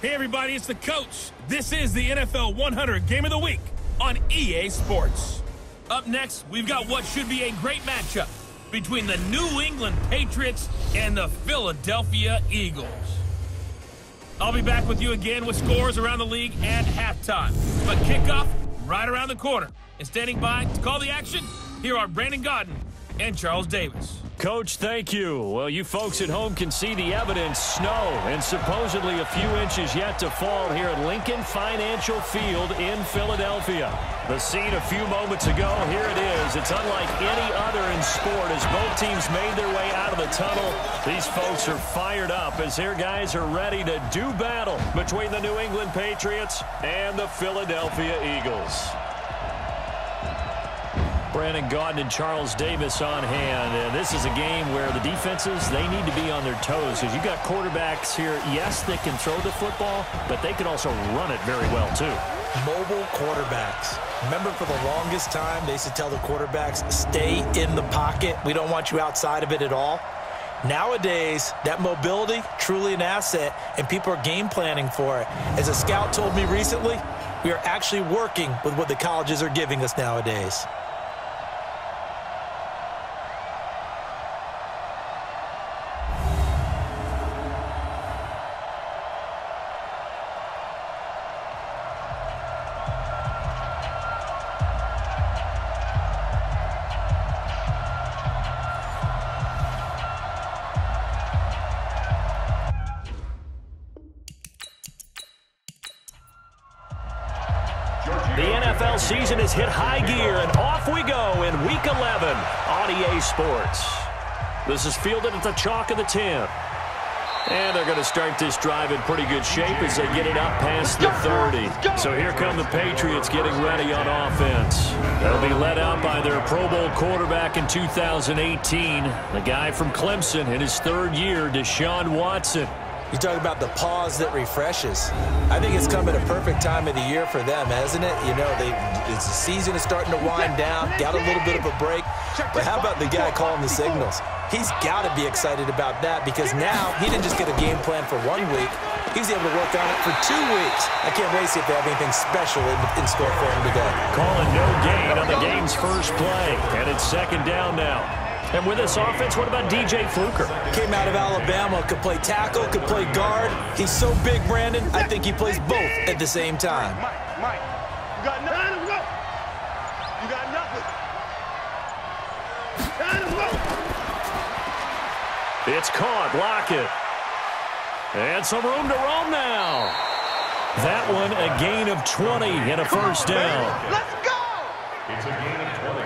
Hey everybody, it's the coach. This is the NFL 100 Game of the Week on EA Sports. Up next, we've got what should be a great matchup between the New England Patriots and the Philadelphia Eagles. I'll be back with you again with scores around the league at halftime. But kickoff right around the corner. And standing by to call the action, here are Brandon Gaudin and Charles Davis. Coach, thank you. Well, you folks at home can see the evidence. Snow and supposedly a few inches yet to fall here at Lincoln Financial Field in Philadelphia. The scene a few moments ago, here it is. It's unlike any other in sport as both teams made their way out of the tunnel. These folks are fired up as their guys are ready to do battle between the New England Patriots and the Philadelphia Eagles. Brandon Gaudin and Charles Davis on hand. And this is a game where the defenses, they need to be on their toes because you've got quarterbacks here, yes, they can throw the football, but they can also run it very well too. Mobile quarterbacks. Remember for the longest time, they used to tell the quarterbacks, stay in the pocket. We don't want you outside of it at all. Nowadays, that mobility, truly an asset, and people are game planning for it. As a scout told me recently, we are actually working with what the colleges are giving us nowadays. The NFL season has hit high gear, and off we go in Week 11 on EA Sports. This is fielded at the chalk of the 10. And they're going to start this drive in pretty good shape as they get it up past the 30. So here come the Patriots getting ready on offense. They'll be led out by their Pro Bowl quarterback in 2018, the guy from Clemson in his third year, Deshaun Watson. You talk about the pause that refreshes. I think it's come at a perfect time of the year for them, hasn't it? You know, the season is starting to wind down, got a little bit of a break. But how about the guy calling the signals? He's got to be excited about that because now he didn't just get a game plan for 1 week. He's able to work on it for 2 weeks. I can't wait to see if they have anything special in store for him today. Calling no gain on the game's first play, and it's second down now. And with this offense, what about DJ Fluker? Came out of Alabama, could play tackle, could play guard. He's so big, Brandon, I think he plays both at the same time. Mike, you got nothing. You got nothing. It's caught, Lockett. And some room to roam now. That one, a gain of 20 and a first down. Let's go! It's a gain of 20.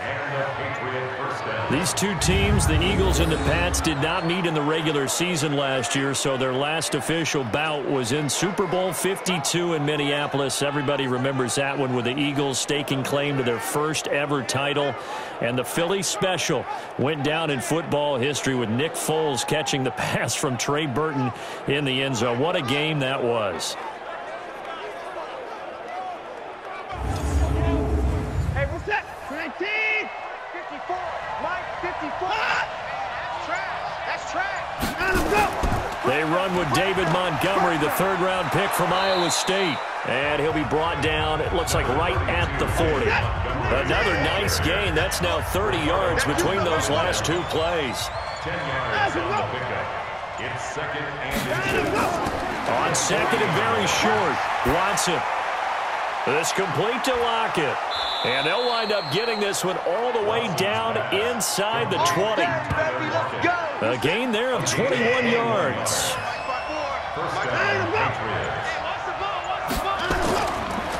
And a Patriot first down. These two teams, the Eagles and the Pats, did not meet in the regular season last year, so their last official bout was in Super Bowl 52 in Minneapolis. Everybody remembers that one with the Eagles staking claim to their first ever title. And the Philly special went down in football history with Nick Foles catching the pass from Trey Burton in the end zone. What a game that was. Hey, what's that? 19! 54. Mike, 54. That's trash. Let him go. They run with David Montgomery, the third-round pick from Iowa State. And he'll be brought down, it looks like, right at the 40. Another nice gain. That's now 30 yards between those last two plays. 10 yards on the pickup. It's second and 2. On second and very short, Watson. This complete to Lockett. And they'll wind up getting this one all the way down inside the 20. A gain there of 21 yards. First down, Patriots.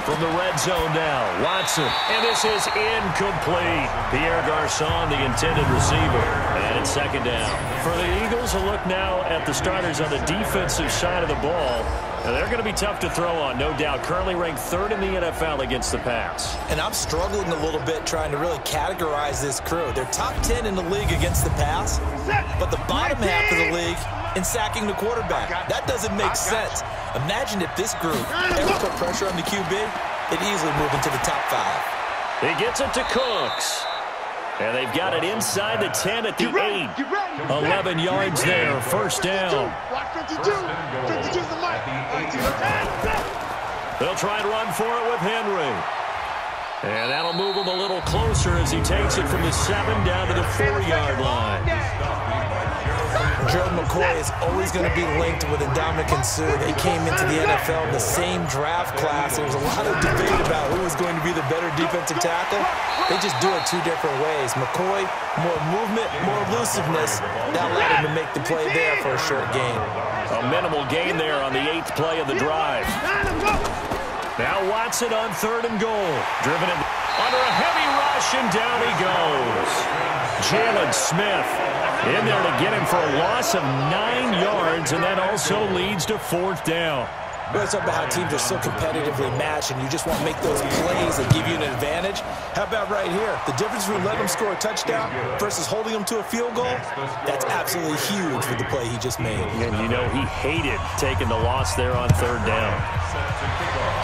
From the red zone now, Watson. And this is incomplete. Pierre Garçon, the intended receiver. And it's second down. For the Eagles, a look now at the starters on the defensive side of the ball. And they're going to be tough to throw on, no doubt. Currently ranked third in the NFL against the pass. And I'm struggling a little bit trying to really categorize this crew. They're top 10 in the league against the pass, but the bottom half of the league in sacking the quarterback. That doesn't make sense. Imagine if this group ever put pressure on the QB, they'd easily move into the top 5. He gets it to Cooks. And they've got it inside the 10 at the 8. 11 yards there, first down. They'll try and run for it with Henry. And that'll move him a little closer as he takes it from the 7 down to the 4-yard line. Gerald McCoy is always going to be linked with Ndamukong Suh. They came into the NFL in the same draft class. There was a lot of debate about who was going to be the better defensive tackle. They just do it two different ways. McCoy, more movement, more elusiveness. That allowed him to make the play there for a short gain. A minimal gain there on the 8th play of the drive. Now Watson on 3rd and goal. Driven in under a heavy rush, and down he goes. Jalen Smith in there to get him for a loss of 9 yards, and that also leads to 4th down. It's about how teams are so competitively matched, and you just want to make those plays that give you an advantage. How about right here? The difference between letting them score a touchdown versus holding them to a field goal, that's absolutely huge with the play he just made. And you know he hated taking the loss there on 3rd down.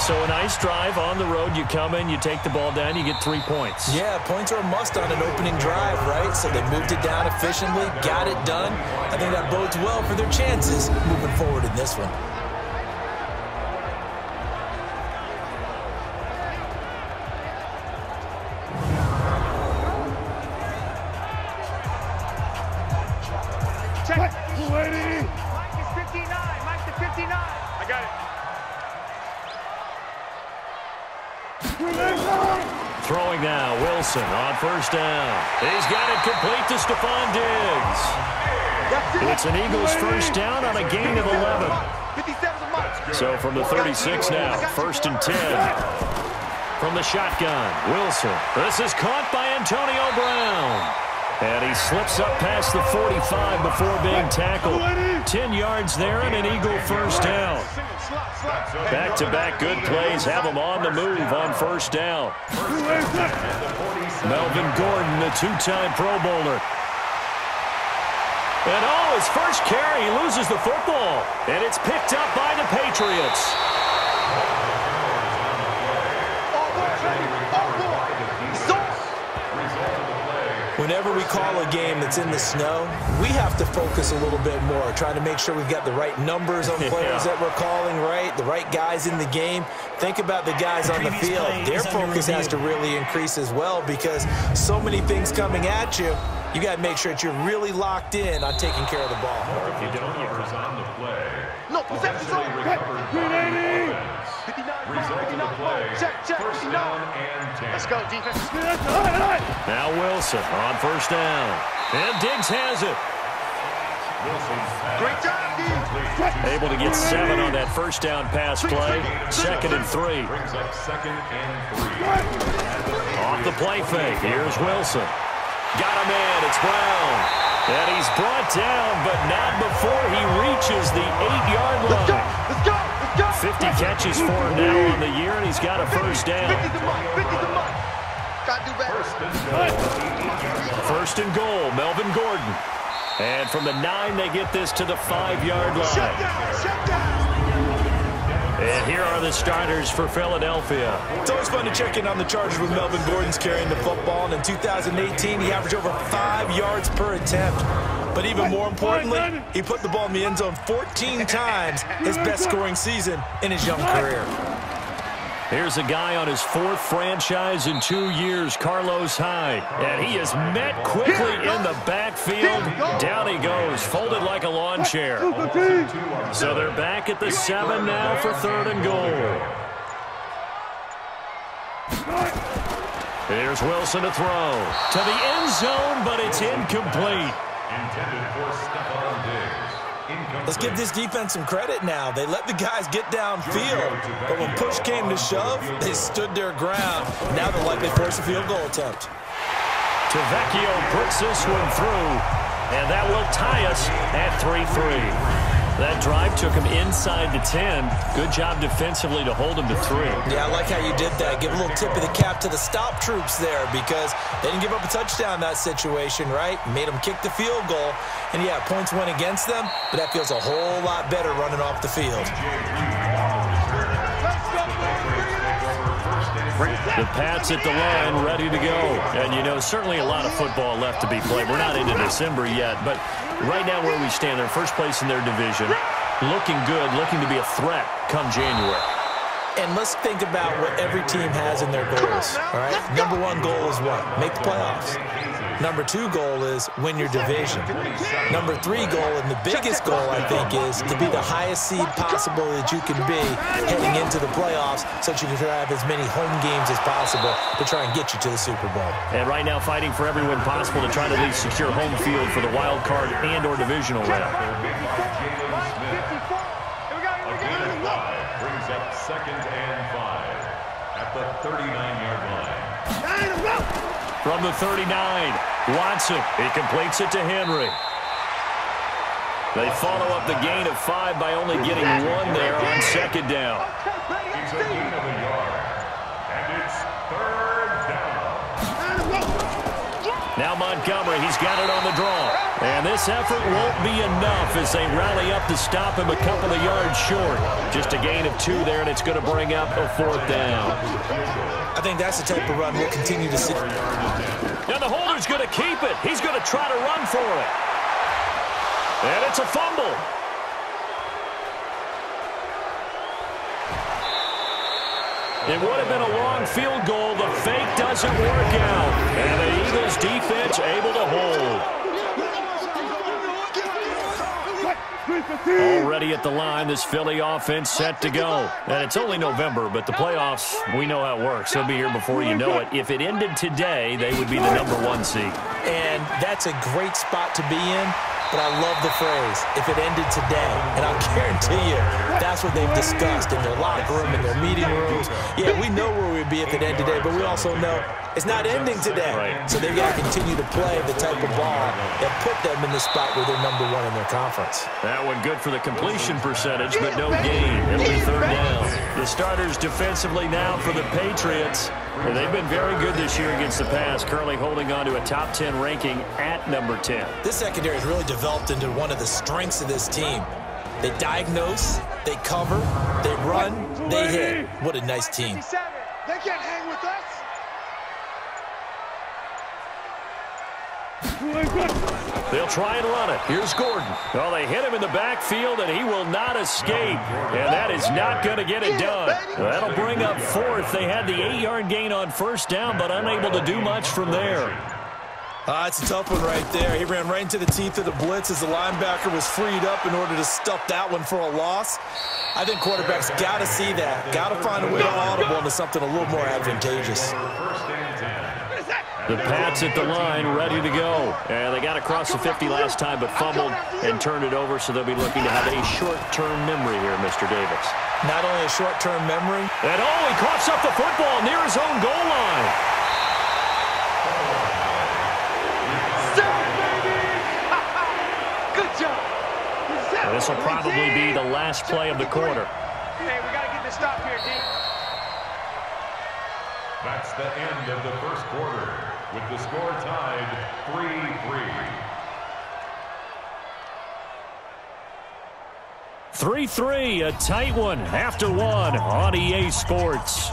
So a nice drive on the road. You come in, you take the ball down, you get 3 points. Yeah, points are a must on an opening drive, right? So they moved it down efficiently, got it done. I think that bodes well for their chances moving forward in this one. Check. Lady. Mike is 59. Mike to 59. I got it. Throwing now, Wilson on 1st down. He's got it complete to Stephon Diggs. It's an Eagles 1st down on a gain of 11. So from the 36 now, 1st and 10. From the shotgun, Wilson. This is caught by Antonio Brown. And he slips up past the 45 before being tackled. 10 yards there and an Eagle 1st down. Back-to-back good plays have him on the move on 1st down. Melvin Gordon, the 2-time Pro Bowler. And his first carry, he loses the football. And it's picked up by the Patriots. Whenever we call a game that's in the snow, we have to focus a little bit more, trying to make sure we've got the right numbers on players that we're calling, right? The right guys in the game. Think about the guys on the field. Their focus has to really increase as well because so many things coming at you. You got to make sure that you're really locked in on taking care of the ball. Turnovers on the play. No, possession's over. 59, check, 1st down and 10. Let's go, defense. Now Wilson on 1st down. And Diggs has it. Great job, D. Able to get 7 on that 1st down pass play. 2nd and 3. Brings up 2nd and 3. Off the play fake. Here's Wilson. Got him in. It's Brown. And he's brought down, but not before he reaches the 8-yard line. Let's go. 50 catches for him now on the year, and he's got a 1st down. 50's a month. 50's a month. Got to do better. 1st and goal, Melvin Gordon. And from the 9, they get this to the 5-yard line. Shut down. And here are the starters for Philadelphia. It's always fun to check in on the Chargers with Melvin Gordon's carrying the football. And in 2018, he averaged over 5 yards per attempt. But even more importantly, he put the ball in the end zone 14 times, his best scoring season in his young career. Here's a guy on his 4th franchise in 2 years, Carlos Hyde. And he is met quickly in the backfield. Down he goes, folded like a lawn chair. So they're back at the 7 now for 3rd and goal. Here's Wilson to throw. To the end zone, but it's incomplete. Intended for Stephon Diggs. Let's give this defense some credit now. They let the guys get downfield, but when push came to shove, they stood their ground. Now they'll likely force a field goal attempt. Tavecchio puts this one through, and that will tie us at 3-3. That drive took him inside the 10. Good job defensively to hold him to 3. Yeah, I like how you did that. Give a little tip of the cap to the stop troops there because they didn't give up a touchdown in that situation, right? Made them kick the field goal. And, yeah, points went against them, but that feels a whole lot better running off the field. The Pats at the line, ready to go. And, you know, certainly a lot of football left to be played. We're not into December yet, but right now where we stand, they're first place in their division. Looking good, looking to be a threat come January. And let's think about what every team has in their goals, all right? Number one goal is what? Make the playoffs. Number two goal is win your division. Number three goal, and the biggest goal, I think, is to be the highest seed possible that you can be heading into the playoffs so that you can have as many home games as possible to try and get you to the Super Bowl. And right now fighting for every win possible to try to at least secure home field for the wild card and or divisional round. Brings up 2nd and 5 at the 39-yard line. From the 39, Watson, he completes it to Henry. They follow up the gain of 5 by only getting 1 there on 2nd down. It's a gain of a yard, and it's 3rd down. Now Montgomery, he's got it on the draw. And this effort won't be enough as they rally up to stop him a couple of yards short. Just a gain of 2 there, and it's going to bring up a 4th down. I think that's the type of run we'll continue to see. Now the holder's going to keep it. He's going to try to run for it. And it's a fumble. It would have been a long field goal. The fake doesn't work out. And the Eagles defense able to hold. Already at the line, this Philly offense set to go. And it's only November, but the playoffs, we know how it works. They'll be here before you know it. If it ended today, they would be the #1 seed. And that's a great spot to be in. But I love the phrase, if it ended today. And I'll guarantee you, that's what they've discussed in their locker room, in their meeting rooms. Yeah, we know where we'd be if it ended today, but we also know it's not ending today. Right. So they've got to continue to play the type of ball that put them in the spot where they're #1 in their conference. That one good for the completion percentage, but no gain. It'll be 3rd down. The starters defensively now for the Patriots. And they've been very good this year against the pass, currently holding on to a top 10 ranking at number 10. This secondary has really developed into one of the strengths of this team. They diagnose, they cover, they run, they hit. What a nice team. They can't hang with us. They'll try and run it. Here's Gordon. Well, they hit him in the backfield, and he will not escape. And that is not going to get it done. That'll bring up 4th. They had the 8-yard gain on 1st down, but unable to do much from there. It's a tough one right there. He ran right into the teeth of the blitz as the linebacker was freed up in order to stuff that one for a loss. I think quarterbacks got to see that. Got to find a way to audible into something a little more advantageous. The Pats at the line, ready to go. And they got across the 50 last time, but fumbled and turned it over, so they'll be looking to have a short-term memory here, Mr. Davis. Not only a short-term memory. And, he coughs up the football near his own goal line. Good job. And this will probably be the last play of the quarter. Hey, we got to get this stop here, D. That's the end of the first quarter, with the score tied 3-3. 3-3, a tight one after 1 on EA Sports.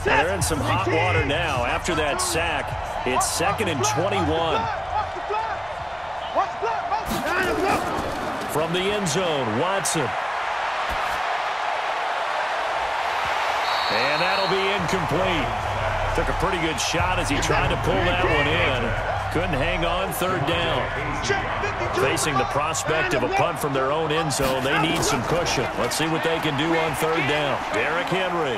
They're in some hot water now. After that sack, it's 2nd and 21. From the end zone, Watson. And that'll be incomplete. Took a pretty good shot as he tried to pull that one in. Couldn't hang on, 3rd down. Facing the prospect of a punt from their own end zone, they need some cushion. Let's see what they can do on 3rd down. Derrick Henry.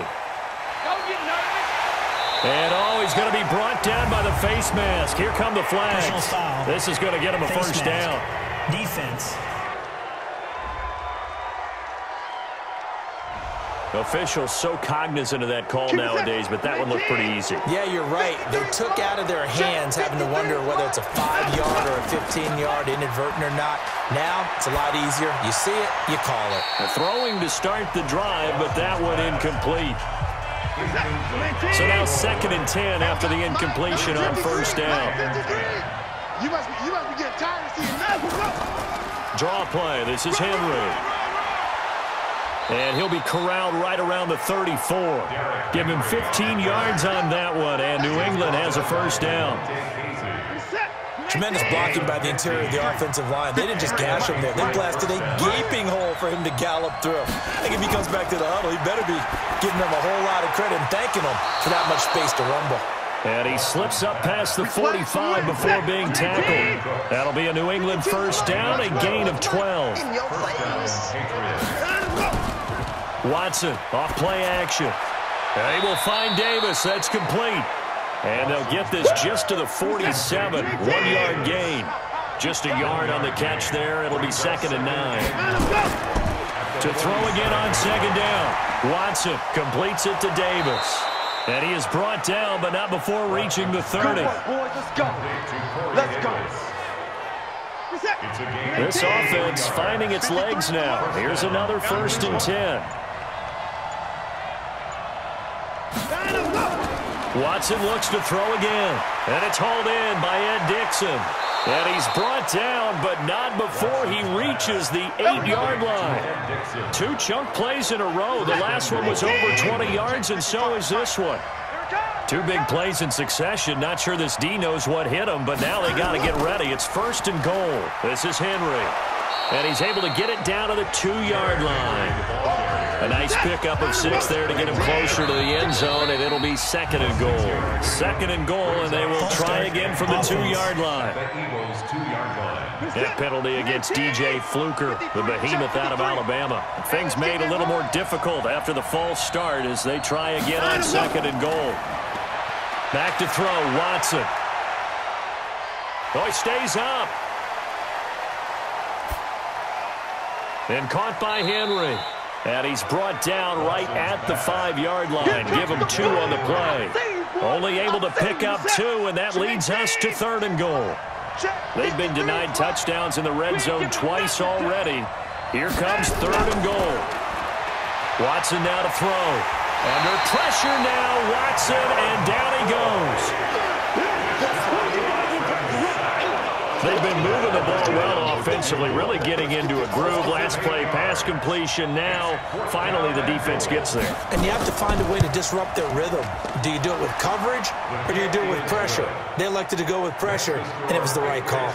And, he's going to be brought down by the face mask. Here come the flags. This is going to get him a first down. Defense. Officials so cognizant of that call nowadays, but that one looked pretty easy. Yeah, you're right. They took out of their hands having to wonder whether it's a 5-yard or a 15-yard inadvertent or not. Now, it's a lot easier. You see it, you call it. Throwing to start the drive, but that one incomplete. So now 2nd and 10 after the incompletion on 1st down. You must be getting tired of seeing that. draw play. This is Henry. And he'll be corralled right around the 34. Give him 15 yards on that one, and New England has a first down. Tremendous blocking by the interior of the offensive line. They didn't just gash him there. They blasted a gaping hole for him to gallop through. I think if he comes back to the huddle, he better be giving them a whole lot of credit and thanking them for that much space to rumble. And he slips up past the 45 before being tackled. That'll be a New England first down, a gain of 12. Watson, off play action. They will find Davis. That's complete. And they'll get this just to the 47. 1-yard gain. Just a yard on the catch there. It'll be 2nd and 9. To throw again on 2nd down. Watson completes it to Davis. And he is brought down, but not before reaching the 30. Let's go. Let's go. This offense finding its legs now. Here's another 1st and 10. Watson looks to throw again. And it's hauled in by Ed Dixon. And he's brought down, but not before he reaches the 8-yard line. 2 chunk plays in a row. The last one was over 20 yards, and so is this one. 2 big plays in succession. Not sure this D knows what hit him, but now they got to get ready. It's 1st and goal. This is Henry. And he's able to get it down to the 2-yard line. A nice pickup of 6 there to get him closer to the end zone, and it'll be 2nd and goal. 2nd and goal, and they will try again from the 2-yard line. That penalty against DJ Fluker, the behemoth out of Alabama. Things made a little more difficult after the false start as they try again on 2nd and goal. Back to throw, Watson. Oh, he stays up. And caught by Henry. And he's brought down right at the 5-yard line. Give him 2 on the play. Only able to pick up 2, and that leads us to 3rd and goal. They've been denied touchdowns in the red zone twice already. Here comes 3rd and goal. Watson now to throw. Under pressure now, Watson, and down he goes. They've been moving the ball well offensively, really getting into a groove. Last play, pass completion. Now, finally, the defense gets there. And you have to find a way to disrupt their rhythm. Do you do it with coverage, or do you do it with pressure? They elected to go with pressure, and it was the right call.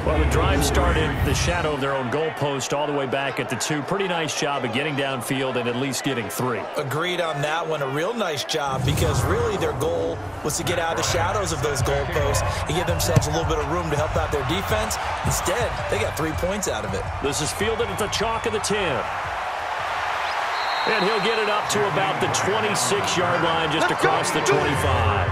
Well, the drive started the shadow of their own goalpost all the way back at the 2. Pretty nice job of getting downfield and at least getting 3. Agreed on that one. A real nice job because really their goal was to get out of the shadows of those goalposts and give themselves a little bit of room to help out their defense. Instead, they got 3 points out of it. This is fielded at the chalk of the 10. And he'll get it up to about the 26-yard line just across the 25.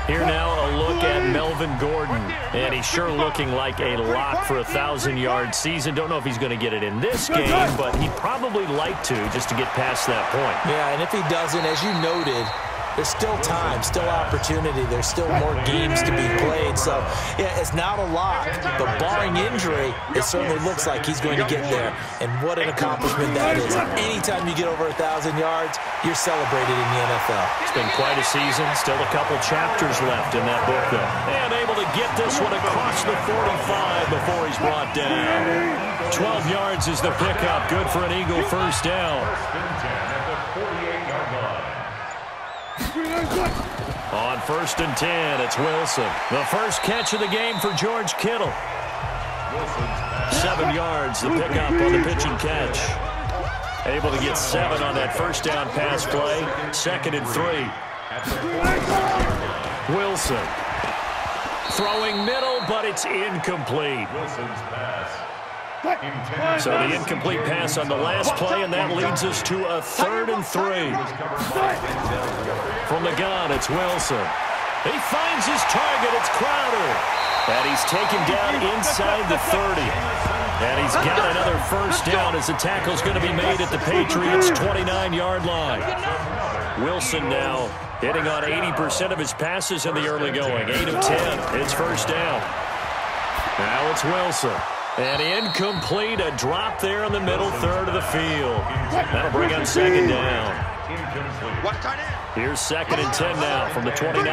Here now a look at Melvin Gordon, and he's sure looking like a lock for a 1,000-yard season. Don't know if he's going to get it in this game, but he'd probably like to just to get past that point. Yeah, and if he doesn't, as you noted, there's still time, still opportunity. There's still more games to be played. So, yeah, it's not a lock, but barring injury, it certainly looks like he's going to get there. And what an accomplishment that is. Anytime you get over 1,000 yards, you're celebrated in the NFL. It's been quite a season. Still a couple chapters left in that book, though. And able to get this one across the 45 before he's brought down. 12 yards is the pickup. Good for an Eagle first down. On 1st and 10, it's Wilson. The first catch of the game for George Kittle. 7 yards, the pickup on the pitch and catch. Able to get 7 on that first down pass play. 2nd and 3. Wilson. Throwing middle, but it's incomplete. Wilson's pass. So the incomplete pass on the last play, and that leads us to a 3rd and 3. From the gun, it's Wilson. He finds his target. It's Crowder. And he's taken down inside the 30. And he's got another first down as the tackle's going to be made at the Patriots' 29-yard line. Wilson now hitting on 80% of his passes in the early going. 8 of 10. It's first down. Now it's Wilson. And incomplete, a drop there in the middle third of the field. That'll bring up 2nd down. Here's 2nd and 10 now from the 29.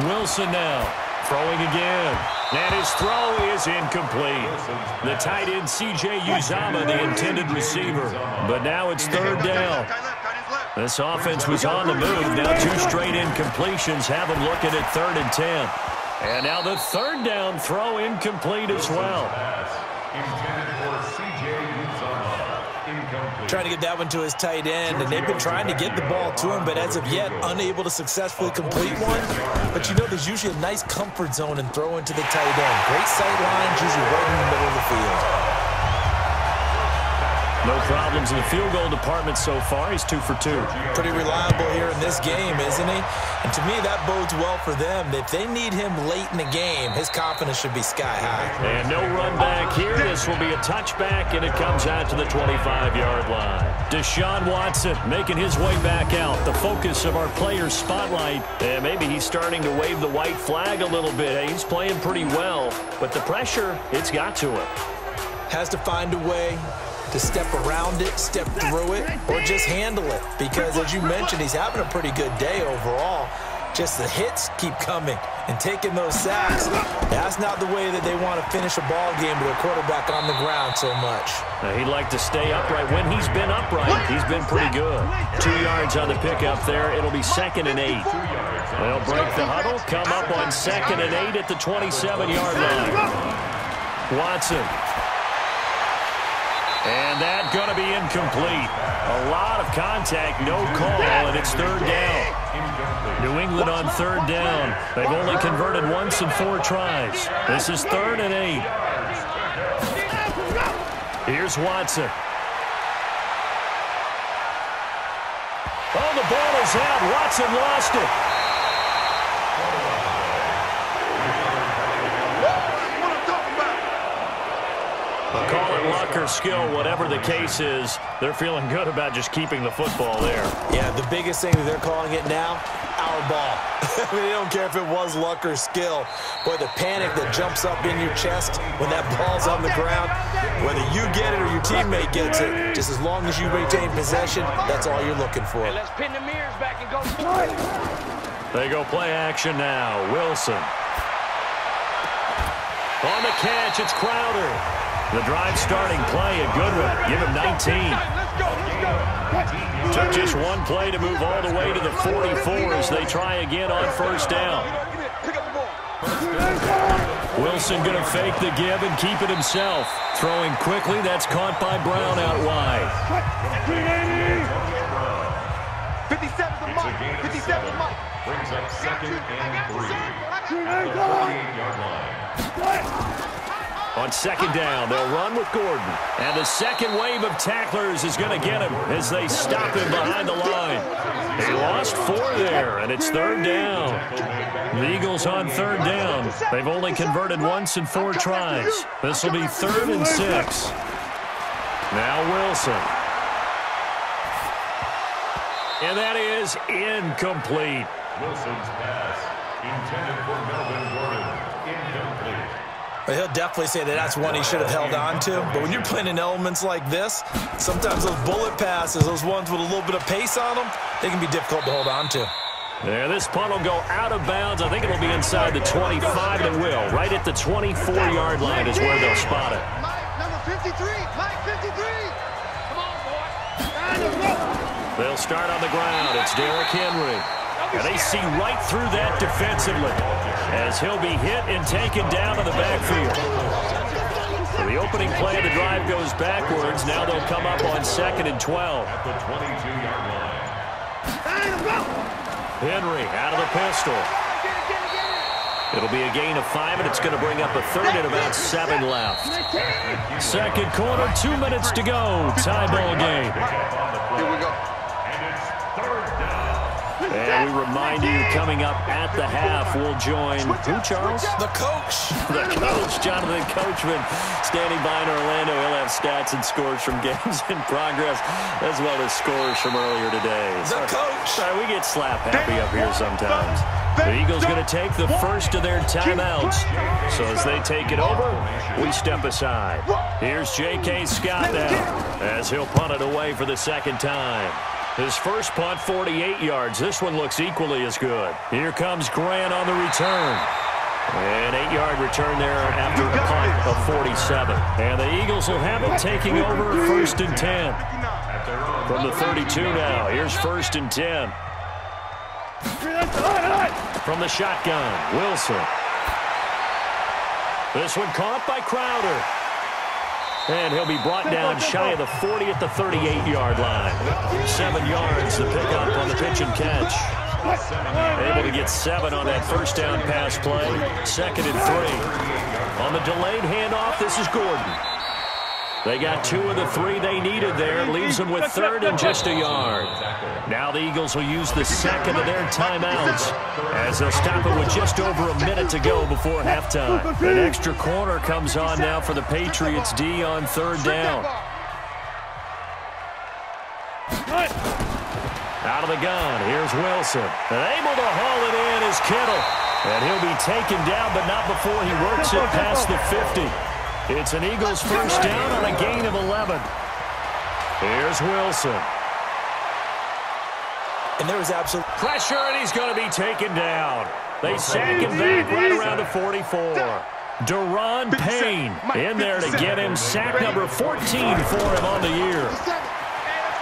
Wilson now. Throwing again. And his throw is incomplete. The tight end, C.J. Uzomah, the intended receiver. But now it's third down. This offense was on the move. Now 2 straight incompletions have them looking at 3rd and 10. And now the third down throw incomplete as well. Intended for C.J. Uzomah. Incomplete. Trying to get that one to his tight end, and they've been trying to get the ball to him, but as of yet, unable to successfully complete one. But you know there's usually a nice comfort zone in throwing to the tight end. Great sight lines, usually right in the middle of the field. No problems in the field goal department so far. He's 2 for 2. Pretty reliable here in this game, isn't he? And to me, that bodes well for them. If they need him late in the game, his confidence should be sky high. And no run back here. This will be a touchback, and it comes out to the 25-yard line. Deshaun Watson making his way back out. The focus of our player spotlight. And maybe he's starting to wave the white flag a little bit. He's playing pretty well, but the pressure, it's got to him. Has to find a way to step around it, step through it, or just handle it. Because as you mentioned, he's having a pretty good day overall. Just the hits keep coming and taking those sacks. That's not the way that they want to finish a ball game with a quarterback on the ground so much. Now, he'd like to stay upright. When he's been upright, he's been pretty good. 2 yards on the pickup there. It'll be 2nd and 8. They'll break the huddle, come up on 2nd and 8 at the 27-yard line. Watson. And that's going to be incomplete. A lot of contact, no call, and it's 3rd down. New England on 3rd down. They've only converted once in 4 tries. This is 3rd and 8. Here's Watson. Oh, the ball is out. Watson lost it. Call it luck or skill, whatever the case is, they're feeling good about just keeping the football there. Yeah, the biggest thing that they're calling it now, our ball. I mean, they don't care if it was luck or skill. Boy, the panic that jumps up in your chest when that ball's on the ground, whether you get it or your teammate gets it, just as long as you retain possession, that's all you're looking for. Hey, let's pin the mirrors back and go. They go play action now. Wilson. On the catch, it's Crowder. The drive starting play, a good one. Give him 19. Took just one play to move all the way to the 44 as they try again on 1st down. Wilson going to fake the give and keep it himself. Throwing quickly, that's caught by Brown out wide. 57 to Mike. 57 to Mike. Brings up 2nd and 3 at the 48-yard line. On 2nd down, they'll run with Gordon. And the second wave of tacklers is going to get him as they stop him behind the line. They lost 4 there, and it's 3rd down. The Eagles on 3rd down. They've only converted once in 4 tries. This will be 3rd and 6. Now Wilson. And that is incomplete. Wilson's pass intended for Melvin Gordon. Incomplete. But he'll definitely say that that's one he should have held on to. But when you're playing in elements like this, sometimes those bullet passes, those ones with a little bit of pace on them, they can be difficult to hold on to. Yeah, this punt will go out of bounds. I think it'll be inside the 25, and it will. Right at the 24-yard line is where they'll spot it. Mike, number 53. Mike, 53. Come on, boy. They'll start on the ground. It's Derrick Henry. And they see right through that defensively as he'll be hit and taken down in the backfield. So the opening play of the drive goes backwards. Now they'll come up on 2nd and 12. At the 22-yard line. Henry out of the pistol. It'll be a gain of 5, and it's going to bring up a 3rd and about 7 left. Second quarter, 2 minutes to go. Tie ball game. Here we go. And it's 3rd down. And we remind you, coming up at the half, we'll join who, Charles? The coach. The coach, Jonathan Coachman, standing by in Orlando. He'll have stats and scores from games in progress, as well as scores from earlier today. The coach. Sorry, we get slap happy up here sometimes. The Eagles going to take the first of their timeouts. So as they take it over, we step aside. Here's J.K. Scott now, as he'll punt it away for the 2nd time. His first punt, 48 yards. This one looks equally as good. Here comes Grant on the return. An 8-yard return there after a punt of 47. And the Eagles will have it taking over 1st and 10. From the 32 now, here's 1st and 10. From the shotgun, Wilson. This one caught by Crowder. And he'll be brought down shy of the 40 at the 38-yard line. 7 yards to pick up on the pitch and catch. Able to get 7 on that first down pass play. 2nd and 3. On the delayed handoff, this is Gordon. They got 2 of the 3 they needed there. Leaves them with 3rd and just a yard. Now the Eagles will use the 2nd of their timeouts as they'll stop it with just over a minute to go before halftime. An extra corner comes on now for the Patriots D on 3rd down. Out of the gun, here's Wilson. And able to haul it in is Kittle. And he'll be taken down, but not before he works it past the 50. It's an Eagles first down on a gain of 11. Here's Wilson. And there was absolute pressure, and he's going to be taken down. They sack him back right around the 44. Deron Payne in there to get him sack number 14 for him on the year.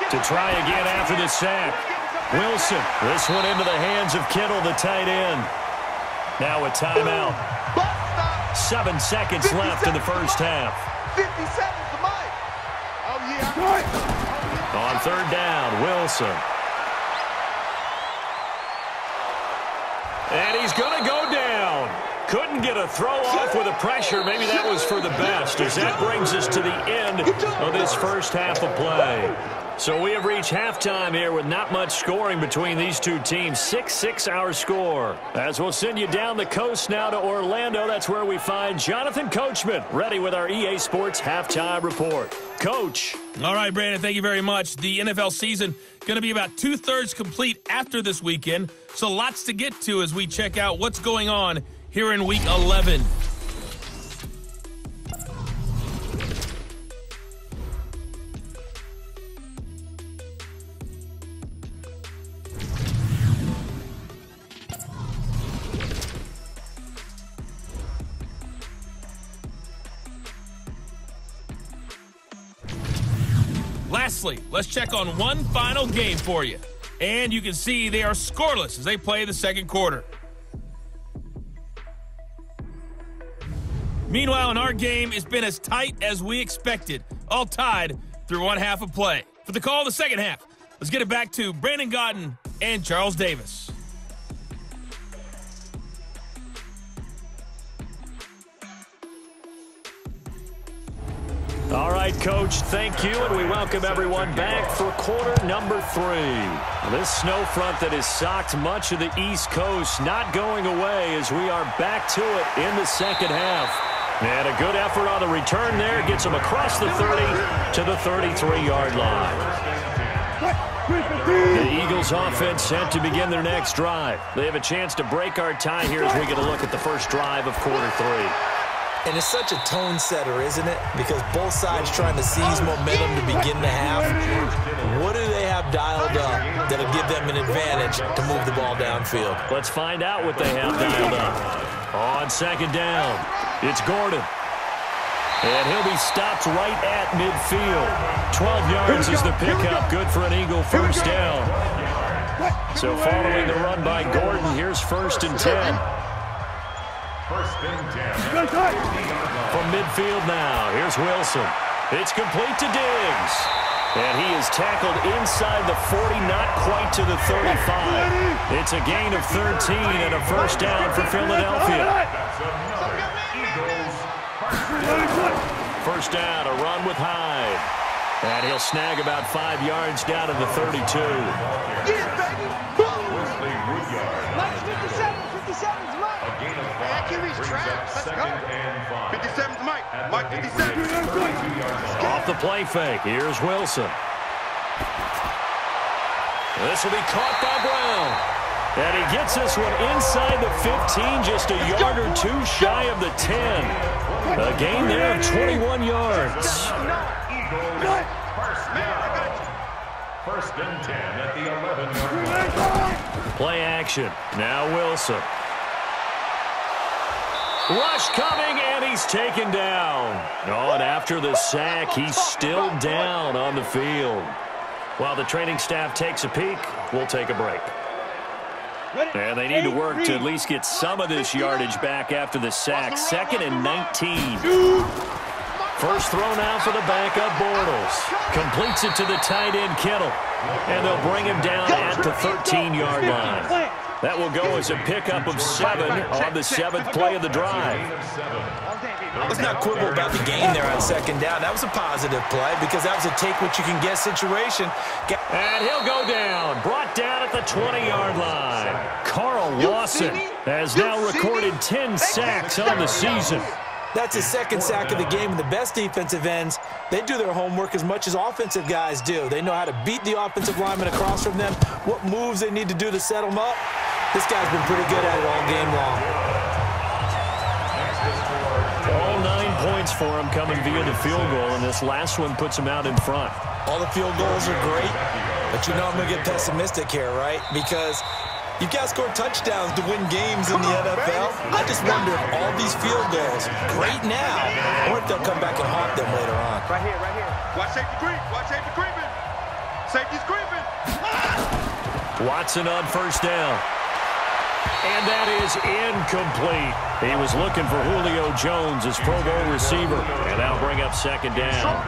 To try again after the sack. Wilson, this one into the hands of Kittle, the tight end. Now a timeout. 7 seconds left in the first half. 57's the mic. Oh, yeah. On 3rd down, Wilson. And he's going to go down. Couldn't get a throw off with the pressure. Maybe that was for the best, as that brings us to the end of this first half of play. So we have reached halftime here with not much scoring between these two teams. 6-6 our score. As we'll send you down the coast now to Orlando. That's where we find Jonathan Coachman ready with our EA Sports halftime report. Coach. All right, Brandon, thank you very much. The NFL season going to be about 2/3 complete after this weekend. So lots to get to as we check out what's going on here in Week 11. Lastly, let's check on one final game for you. And you can see they are scoreless as they play the second quarter. Meanwhile, in our game, it's been as tight as we expected, all tied through one half of play. For the call of the second half, let's get it back to Brandon Godden and Charles Davis. All right, Coach, thank you, and we welcome everyone back for quarter number 3. This snow front that has socked much of the East Coast not going away as we are back to it in the second half. And a good effort on the return there gets them across the 30 to the 33-yard line. The Eagles offense set to begin their next drive. They have a chance to break our tie here as we get a look at the first drive of quarter 3. And it's such a tone setter, isn't it? Because both sides trying to seize momentum to begin the half. What do they have dialed up that'll give them an advantage to move the ball downfield? Let's find out what they have dialed up. On second down, it's Gordon. And he'll be stopped right at midfield. 12 yards is the pickup. Good for an Eagle first down. So following the run by Gordon, here's 1st and 10. From midfield now, here's Wilson. It's complete to Diggs. And he is tackled inside the 40, not quite to the 35. It's a gain of 13 and a first down for Philadelphia. First down, a run with Hyde. And he'll snag about 5 yards down to the 32. Off the play fake, here's Wilson. This will be caught by Brown. And he gets this one inside the 15, just a yard or two shy of the 10. A gain there of 21 yards. First and 10 at the 11-yard line. Play action. Now Wilson. Rush coming, and he's taken down. Oh, and after the sack, he's still down on the field. While the training staff takes a peek, we'll take a break. And they need to work to at least get some of this yardage back after the sack. 2nd and 19. First throw now for the backup Bortles. Completes it to the tight end Kittle. And they'll bring him down at the 13-yard line. That will go as a pickup of 7 on the 7th play of the drive. Let's not quibble about the gain there on 2nd down. That was a positive play because that was a take-what-you-can-get situation. And he'll go down. Brought down at the 20-yard line. Carl Lawson has now recorded 10 sacks on the season. That's his 2nd sack of the game, and the best defensive ends, they do their homework as much as offensive guys do. They know how to beat the offensive lineman across from them, what moves they need to do to set them up. This guy's been pretty good at it all game long. All 9 points for him coming via the field goal, and this last one puts him out in front. All the field goals are great, but you know I'm going to get pessimistic here, right? Because you've got to score touchdowns to win games in the NFL. I just wonder if all these field goals, great now, or if they'll come back and haunt them later on. Right here, right here. Watch safety creep. Watch safety creeping. Safety's creeping. Watson on first down. And that is incomplete. He was looking for Julio Jones, his Pro Bowl receiver. And that'll bring up 2nd down.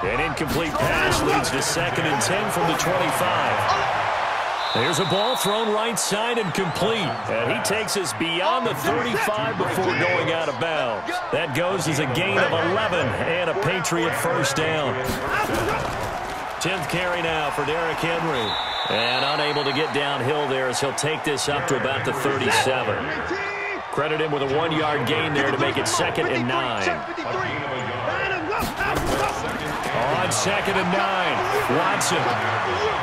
An incomplete pass leads to 2nd and 10 from the 25. There's a ball thrown right side and complete. And he takes us beyond the 35 before going out of bounds. That goes as a gain of 11 and a Patriot first down. 10th carry now for Derrick Henry. And unable to get downhill there as he'll take this up to about the 37. Credit him with a 1-yard gain there to make it 2nd and 9. On 2nd and 9, Watson.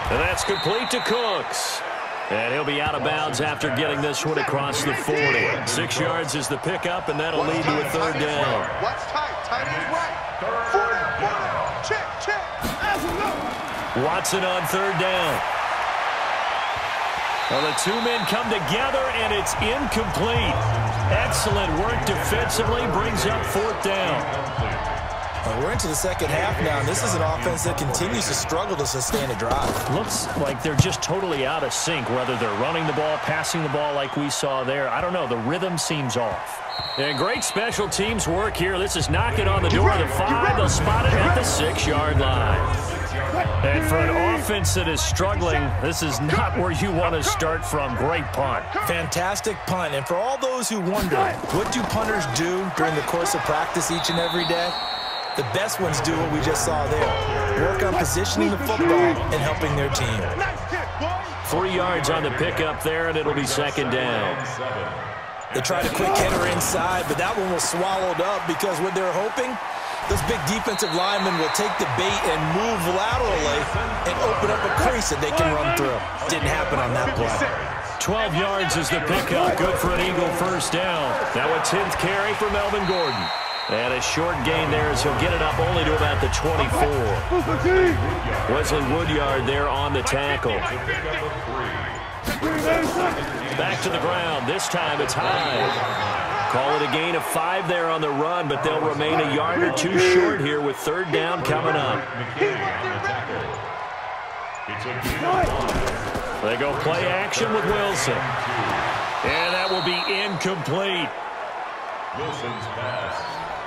And that's complete to Cooks. And he'll be out of bounds after getting this one across the 40. 6 yards is the pickup, and that'll lead to a 3rd down. Watch tight. Tight is right. 40. Check. Watson on 3rd down. Well, the 2 men come together, and it's incomplete. Excellent work defensively, brings up 4th down. Well, we're into the 2nd half now, and this is an offense that continues to struggle to sustain a drive. Looks like they're just totally out of sync, whether they're running the ball, passing the ball like we saw there. I don't know. The rhythm seems off. And great special teams work here. This is knocking on the door of the 5. They'll spot it at the 6-yard line. And for an offense that is struggling, this is not where you want to start from. Great punt. Fantastic punt. And for all those who wonder, what do punters do during the course of practice each and every day? The best ones do what we just saw there. Work on positioning the football and helping their team. 3 yards on the pickup there, and it'll be 2nd down. They tried a quick hitter inside, but that one was swallowed up because what they're hoping, those big defensive linemen will take the bait and move laterally and open up a crease that they can run through. Didn't happen on that play. 12 yards is the pickup. Good for an Eagle first down. Now a 10th carry for Melvin Gordon. And a short gain there as he'll get it up only to about the 24. Wesley Woodyard there on the tackle. Back to the ground. This time it's high. Call it a gain of 5 there on the run, but they'll remain a yard or 2 short here with 3rd down coming up. They go play action with Wilson. And that will be incomplete. Wilson's pass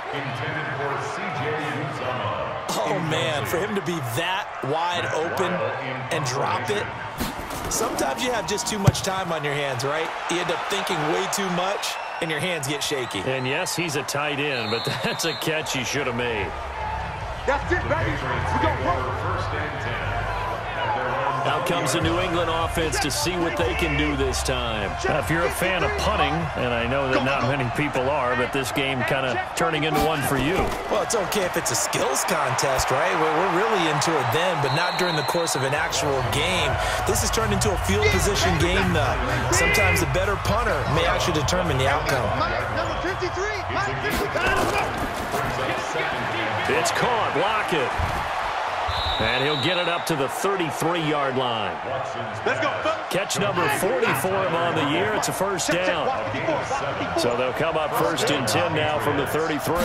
intended for C.J. Uzomah. Oh, man, for him to be that wide open and drop it. Sometimes you have just too much time on your hands, right? You end up thinking way too much, and your hands get shaky. And yes, he's a tight end, but that's a catch he should have made. That's it, baby. We go First and 10. Out comes the New England offense to see what they can do this time. Now, if you're a fan of punting, and I know that not many people are, but this game kind of turning into one for you. Well, it's okay if it's a skills contest, right? We're really into it then, but not during the course of an actual game. This has turned into a field position game, though. Sometimes the better punter may actually determine the outcome. Number 53. It's caught. Lockett. And he'll get it up to the 33-yard line. Let's go. Catch number 40 for him on the year. It's a first down. So they'll come up first and 10 now from the 33.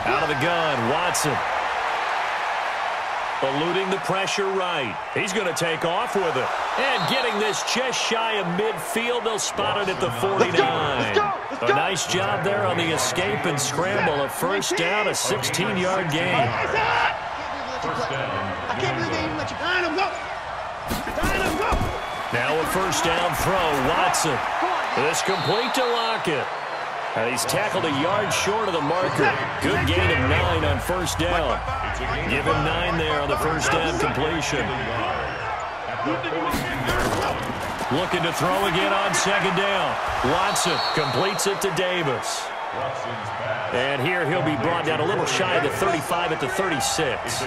Out of the gun, Watson. Eluding the pressure right. He's going to take off with it. And getting this just shy of midfield, they'll spot it at the 49. A nice job there on the escape and scramble. A first down, a 16-yard gain. I can't believe they even let you find him go. Now a first down throw, Watson. This complete to Lockett. And he's tackled a yard short of the marker. Good gain of 9 on first down. Give him 9 there on the first down completion. Looking to throw again on second down. Watson completes it to Davis. And here he'll be brought down a little shy of the 35 at the 36.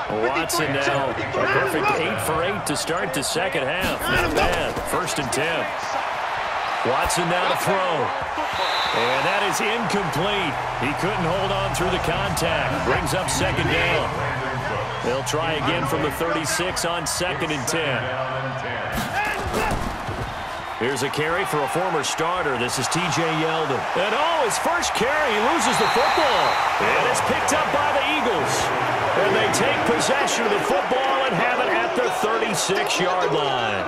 Watson now a perfect 8 for 8 to start the second half. Not bad. First and 10. Watson now to throw. And that is incomplete. He couldn't hold on through the contact. Brings up second down. They'll try again from the 36 on second and 10. Here's a carry for a former starter. This is T.J. Yeldon. And his first carry, he loses the football. And it's picked up by the Eagles. And they take possession of the football and have it at the 36-yard line.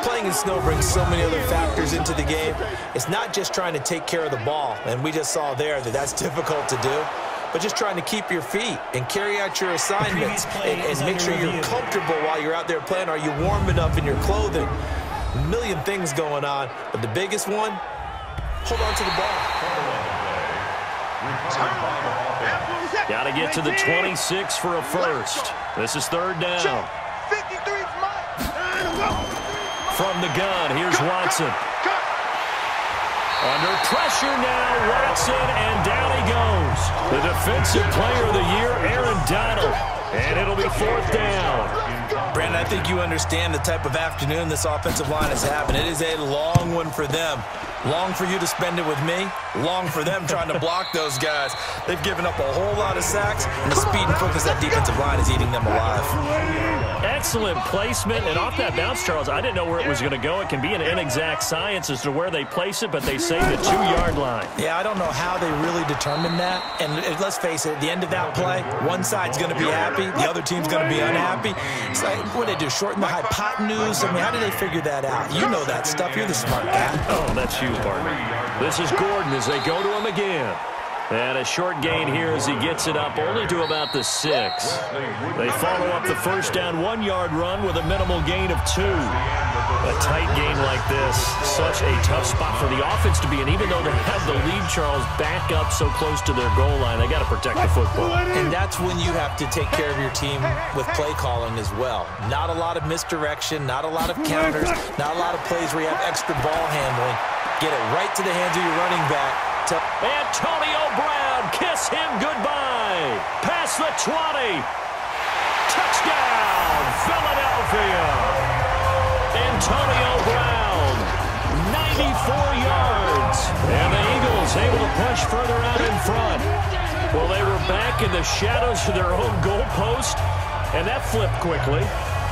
Playing in snow brings so many other factors into the game. It's not just trying to take care of the ball, and we just saw there that that's difficult to do, but just trying to keep your feet and carry out your assignments and make sure you're comfortable while you're out there playing. Are you warm enough in your clothing? A million things going on, but the biggest one, hold on to the ball. Got to get to the 26 for a first. This is third down. From the gun, here's Watson. Under pressure now, Watson, and down he goes. The defensive player of the year, Aaron Donald. And it'll be fourth down. Brandon, I think you understand the type of afternoon this offensive line is having. It is a long one for them. Long for you to spend it with me. Long for them trying to block those guys. They've given up a whole lot of sacks, and the speed and quickness of that defensive line is eating them alive. Excellent placement, and off that bounce, Charles, I didn't know where it was going to go. It can be an inexact science as to where they place it, but they say the 2-yard line. Yeah, I don't know how they really determine that. And let's face it, at the end of that play, one side's going to be happy, the other team's going to be unhappy. It's like, what do they do, shorten the hypotenuse? I mean, how do they figure that out? You know that stuff. You're the smart guy. Oh, that's you, partner. This is Gordon as they go to him again. And a short gain here as he gets it up only to about the 6. They follow up the first down 1-yard run with a minimal gain of 2. A tight game like this, such a tough spot for the offense to be in. Even though they have the lead, Charles, back up so close to their goal line, they got to protect the football. And that's when you have to take care of your team with play calling as well. Not a lot of misdirection, not a lot of counters, not a lot of plays where you have extra ball handling. Get it right to the hands of your running back. Antonio Brown, kiss him goodbye. Past the 20. Touchdown, Philadelphia. Antonio Brown, 94 yards. And the Eagles able to push further out in front. Well, they were back in the shadows of their own goalpost, and that flipped quickly.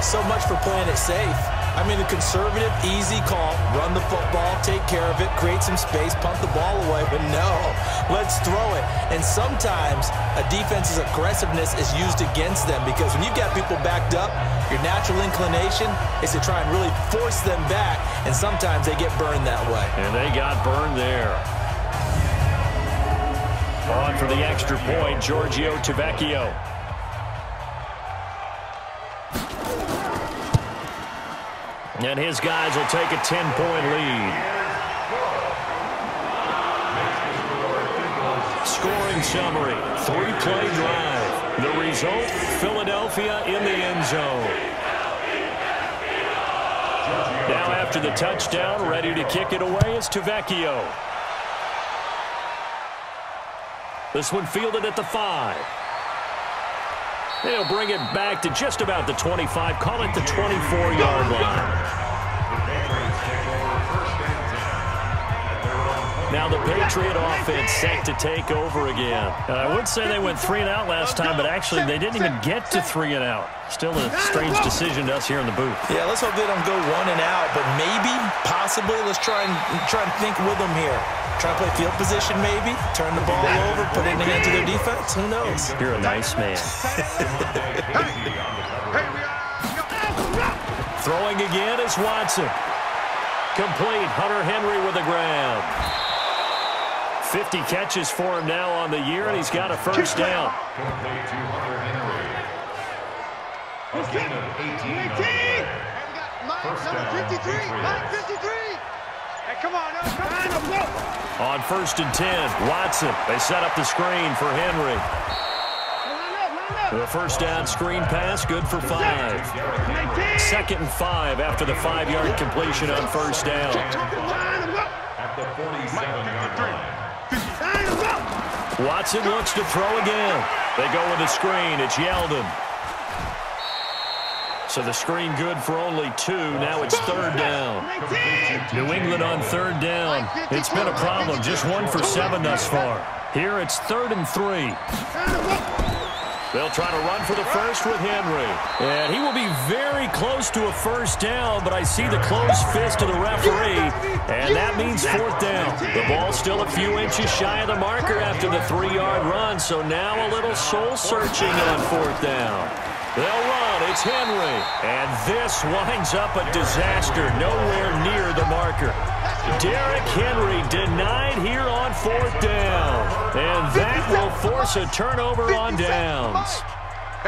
So much for playing it safe. I mean, a conservative, easy call, run the football, take care of it, create some space, punt the ball away, but no, let's throw it. And sometimes a defense's aggressiveness is used against them because when you've got people backed up, your natural inclination is to try and really force them back, and sometimes they get burned that way. And they got burned there. On for the extra point, Giorgio Tavecchio. And his guys will take a 10-point lead. Scoring summary, 3-play drive. The result, Philadelphia in the end zone. Now after the touchdown, ready to kick it away is Tavecchio. This one fielded at the 5. They'll bring it back to just about the 25, call it the 24-yard line. Now the Patriot offense set to take over again. And I would say they went 3 and out last time, but actually they didn't even get to 3 and out. Still a strange decision to us here in the booth. Yeah, let's hope they don't go 1 and out, but maybe, possibly, let's try and think with them here. Try to play field position maybe, turn the ball over, put it in the hands of their defense. Who knows? You're a nice man. Throwing again is Watson. Complete. Hunter Henry with a grab. 50 catches for him now on the year, and he's got a first down. Complete to Hunter Henry. A gain of 18. First down, Patriots. Hey, come on, go. On 1st and 10, Watson. They set up the screen for Henry. The first down screen pass, good for 5. 2nd and 5 after the 5-yard completion on first down. At the 47-yard line. Watson looks to throw again. They go with the screen. It's Yeldon. So the screen good for only 2. Now it's 3rd down. New England on 3rd down. It's been a problem. Just 1 for 7 thus far. Here it's 3rd and 3. They'll try to run for the first with Henry. And he will be very close to a first down, but I see the closed fist of the referee, and that means 4th down. The ball's still a few inches shy of the marker after the 3-yard run, so now a little soul-searching on 4th down. They'll run. It's Henry. And this winds up a disaster nowhere near the marker. Derrick Henry denied here on 4th down. And that will force a turnover on downs.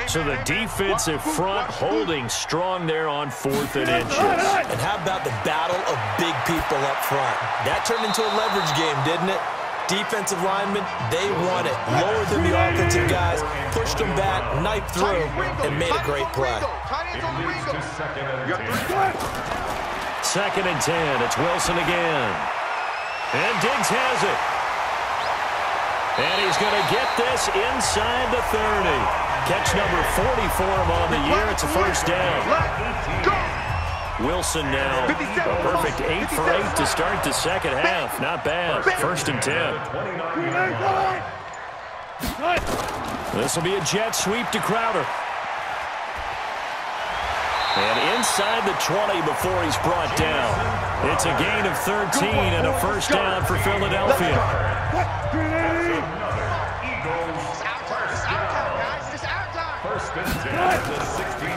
So the defensive front holding strong there on 4th and inches. And how about the battle of big people up front? That turned into a leverage game, didn't it? Defensive linemen, they won it. Lowered than the offensive guys, pushed them back, knifed through, and made a great play. It leads to 2nd and 10. 2nd and 10. It's Wilson again. And Diggs has it. And he's going to get this inside the 30. Catch number 40 for him on the year. It's a first down. Wilson now, a perfect 8 for 8 to start the 2nd half. Not bad. 1st and 10. This will be a jet sweep to Crowder. And inside the 20 before he's brought down. It's a gain of 13 and a first down for Philadelphia.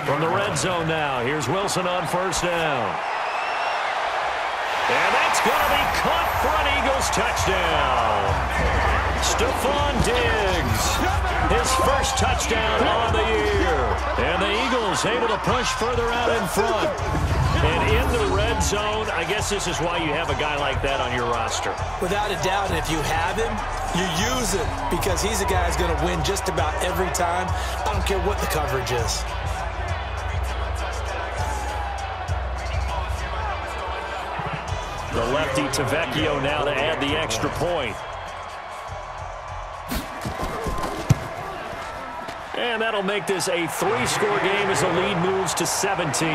From the red zone now, here's Wilson on first down. And that's going to be caught for an Eagles touchdown. Stephon Diggs, his first touchdown on the year. And the Eagles able to push further out in front. And in the red zone, I guess this is why you have a guy like that on your roster. Without a doubt, and if you have him, you use him because he's a guy who's going to win just about every time. I don't care what the coverage is. The lefty Tavecchio now to add the extra point. And that'll make this a 3-score game as the lead moves to 17.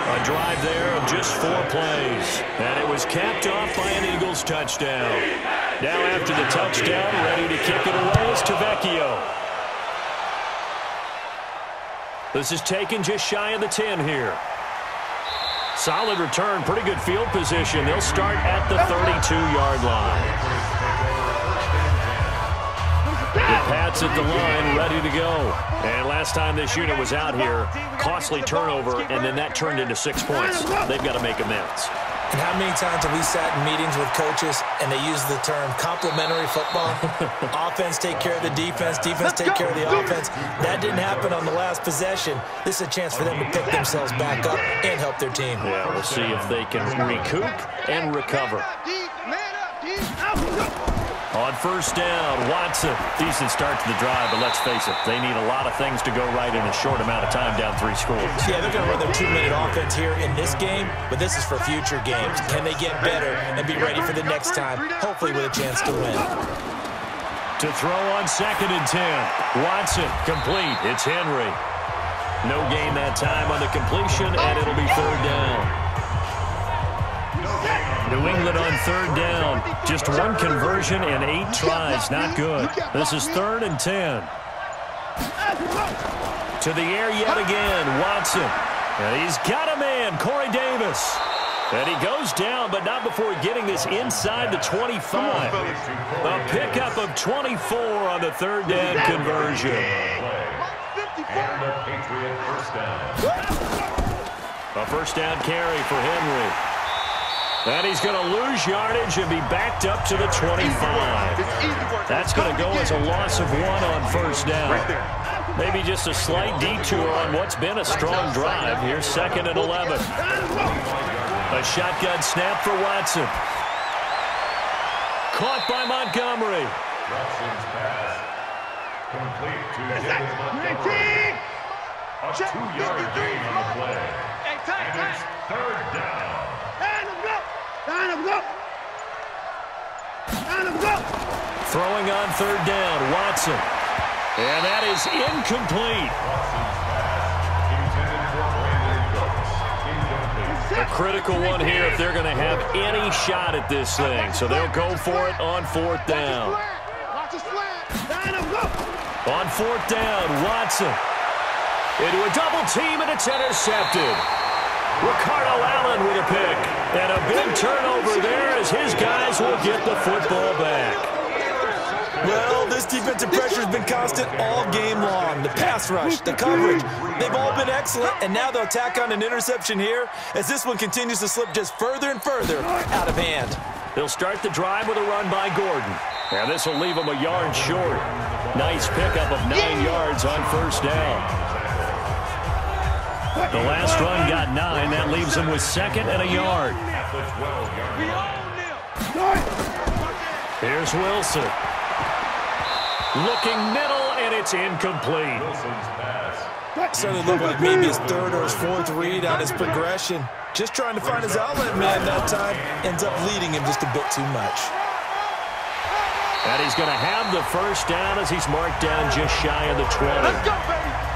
A drive there of just 4 plays. And it was capped off by an Eagles touchdown. Now after the touchdown, ready to kick it away is Tavecchio. This is taken just shy of the 10 here. Solid return, pretty good field position. They'll start at the 32-yard line. The Pats at the line, ready to go. And last time this unit was out here, costly turnover, and then that turned into 6 points. They've got to make amends. And how many times have we sat in meetings with coaches and they use the term complementary football? Offense take care of the defense, defense take care of the offense. That didn't happen on the last possession. This is a chance for them to pick themselves back up and help their team. Yeah, we'll see if they can recoup and recover. On first down, Watson. Decent start to the drive, but let's face it, they need a lot of things to go right in a short amount of time down 3 scores. Yeah, they're going to run their 2-minute offense here in this game, but this is for future games. Can they get better and be ready for the next time, hopefully with a chance to win? To throw on 2nd and 10. Watson, complete. It's Henry. No gain that time on the completion, and it'll be 3rd down. New New England on third down. Just one conversion and 8 tries. Not good. This is 3rd and 10. To the air yet again. Watson. And he's got a man. Corey Davis. And he goes down, but not before getting this inside the 25. A pickup of 24 on the 3rd down conversion. And a Patriot first down. A first down carry for Henry. And he's going to lose yardage and be backed up to the 25. That's going to go as a loss of 1 on first down. Maybe just a slight detour on what's been a strong drive. Here's 2nd and 11. A shotgun snap for Watson. Caught by Montgomery. Watson's pass. Complete to David Montgomery. A 2-yard gain on the play. And it's 3rd down. Throwing on 3rd down, Watson. And that is incomplete. Watson's pass. Intended for Brandon Cooks. Incomplete. A critical one here if they're going to have any shot at this thing. So they'll go for it on 4th down. On 4th down, Watson. Into a double team, and it's intercepted. Ricardo Allen with a pick. And a big turnover there as his guys will get the football back. Well, this defensive pressure has been constant all game long. The pass rush, the coverage, they've all been excellent, and now they'll tack on an interception here as this one continues to slip just further and further out of hand. They'll start the drive with a run by Gordon. And this will leave them a yard short. Nice pickup of 9 yards on first down. The last run got 9. That leaves them with 2nd and a yard. Here's Wilson. Looking middle, and it's incomplete. Wilson's pass. Started to look like maybe his 3rd or his 4th read on his progression. Just trying to find his outlet man that time. Ends up leading him just a bit too much. And he's going to have the first down as he's marked down just shy of the 20.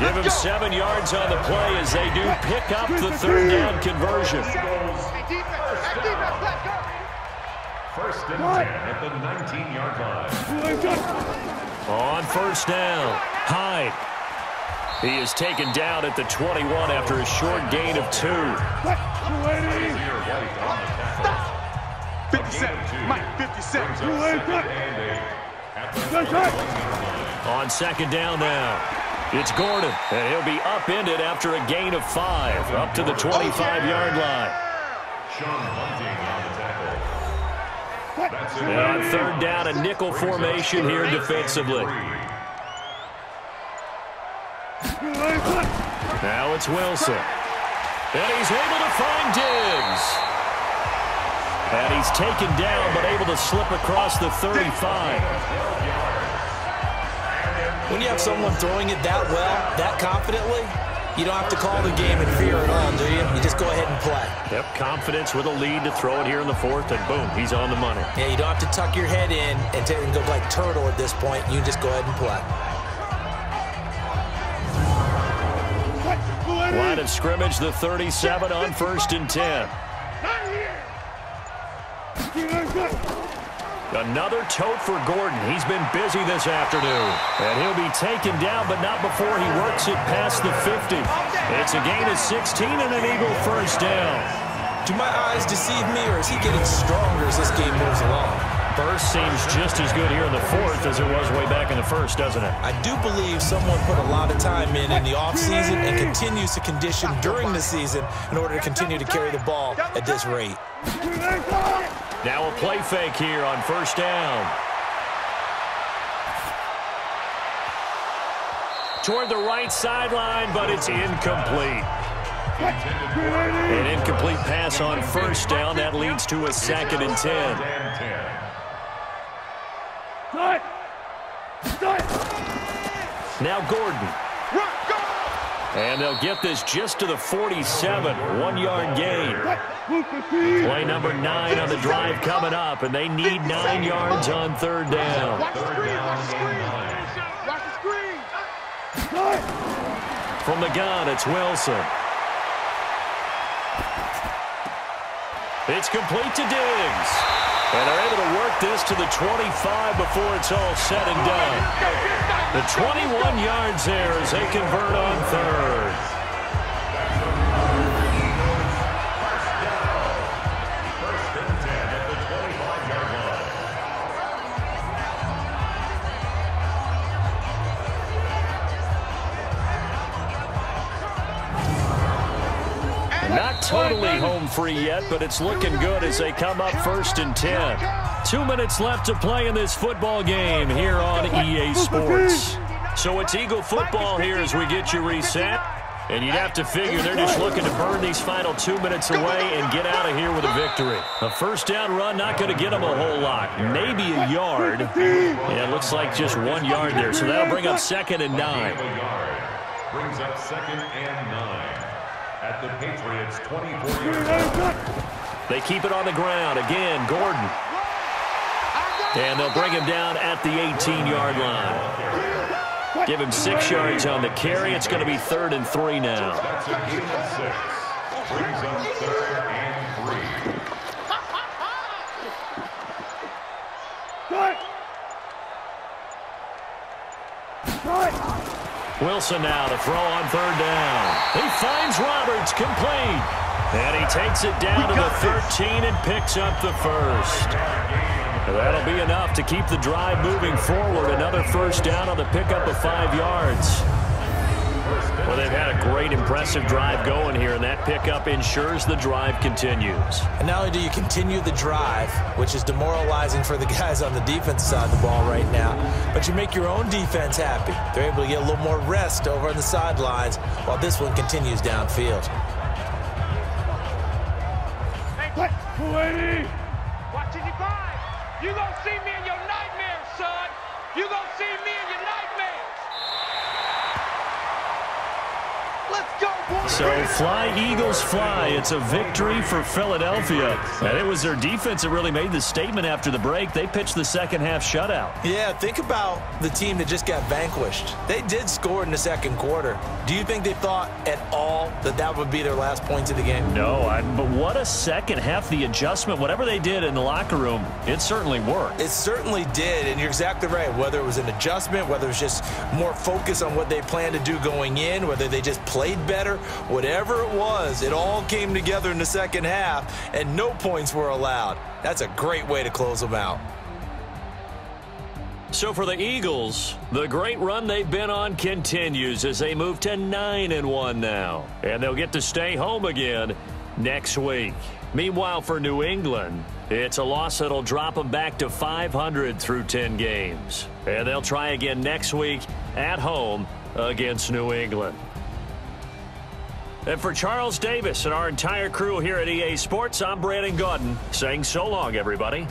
Give him 7 yards on the play as they do pick up the 3rd down conversion. First and 10 at the 19-yard line. On first down, Hyde. He is taken down at the 21 after a short gain of 2. 57, Mike, 57. On 2nd down now, it's Gordon, and he'll be upended after a gain of 5, up to the 25-yard line. Sean Bunting on the tackle. That's it. And on 3rd down, a nickel formation here defensively. Now it's Wilson. And he's able to find Diggs. And he's taken down, but able to slip across the 35. When you have someone throwing it that well, that confidently, you don't have to call the game in fear at all, do you? You just go ahead and play. Yep, confidence with a lead to throw it here in the 4th, and boom, he's on the money. Yeah, you don't have to tuck your head in and go like turtle at this point. You just go ahead and play. Line of scrimmage, the 37 on 1st and 10. Another tote for Gordon. He's been busy this afternoon. And he'll be taken down, but not before he works it past the 50. It's a gain of 16 and an Eagle first down. Do my eyes deceive me, or is he getting stronger as this game moves along? Burst seems just as good here in the 4th as it was way back in the 1st, doesn't it? I do believe someone put a lot of time in the offseason and continues to condition during the season in order to continue to carry the ball at this rate. Now a play fake here on first down. Toward the right sideline, but it's incomplete. An incomplete pass on first down. That leads to a 2nd and 10. Now Gordon. And they'll get this just to the 47. 1-yard gain. Play number 9 on the drive coming up, and they need 9 yards on 3rd down. From the gun, it's Wilson. It's complete to Diggs. And they're able to work this to the 25 before it's all said and done. The 21 yards there as they convert on third. First and 10 at the 25-yard line. Not totally home free yet, but it's looking good as they come up first and 10. 2 minutes left to play in this football game here on EA Sports. So it's Eagle football here as we get you reset. And you'd have to figure they're just looking to burn these final 2 minutes away and get out of here with a victory. A first down run, not going to get them a whole lot. Maybe a yard. Yeah, it looks like just 1 yard there. So that'll bring up 2nd and 9. Brings up 2nd and 9. At the Patriots' 24-yard line. They keep it on the ground. Again, Gordon. And they'll bring him down at the 18-yard line. Give him 6 yards on the carry. It's going to be 3rd and 3 now. That's a gain of 6. Brings up 3rd and 3. Wilson now to throw on 3rd down. He finds Roberts, complete. And he takes it down to the 13 and picks up the first. That'll be enough to keep the drive moving forward. Another first down on the pickup of 5 yards. Well, they've had a great, impressive drive going here, and that pickup ensures the drive continues. And not only do you continue the drive, which is demoralizing for the guys on the defense side of the ball right now, but you make your own defense happy. They're able to get a little more rest over on the sidelines while this one continues downfield. Hey, 280. Watch it, you five. You gonna see me in your nightmares, son. You gonna see me in your nightmares. Let's go, boys. So fly, Eagles, fly. It's a victory for Philadelphia. And it was their defense that really made the statement after the break. They pitched the second half shutout. Yeah, think about the team that just got vanquished. They did score in the second quarter. Do you think they thought at all that that would be their last points of the game? No, but what a second half. The adjustment, whatever they did in the locker room, it certainly worked. It certainly did, and you're exactly right. Whether it was an adjustment, whether it was just more focus on what they planned to do going in, whether they just played better, whatever it was, it all came together in the second half, and no points were allowed. That's a great way to close them out. So for the Eagles, the great run they've been on continues as they move to 9-1 now. And they'll get to stay home again next week. Meanwhile, for New England, it's a loss that'll drop them back to 500 through 10 games. And they'll try again next week at home against New England. And for Charles Davis and our entire crew here at EA Sports, I'm Brandon Gaudin saying so long, everybody.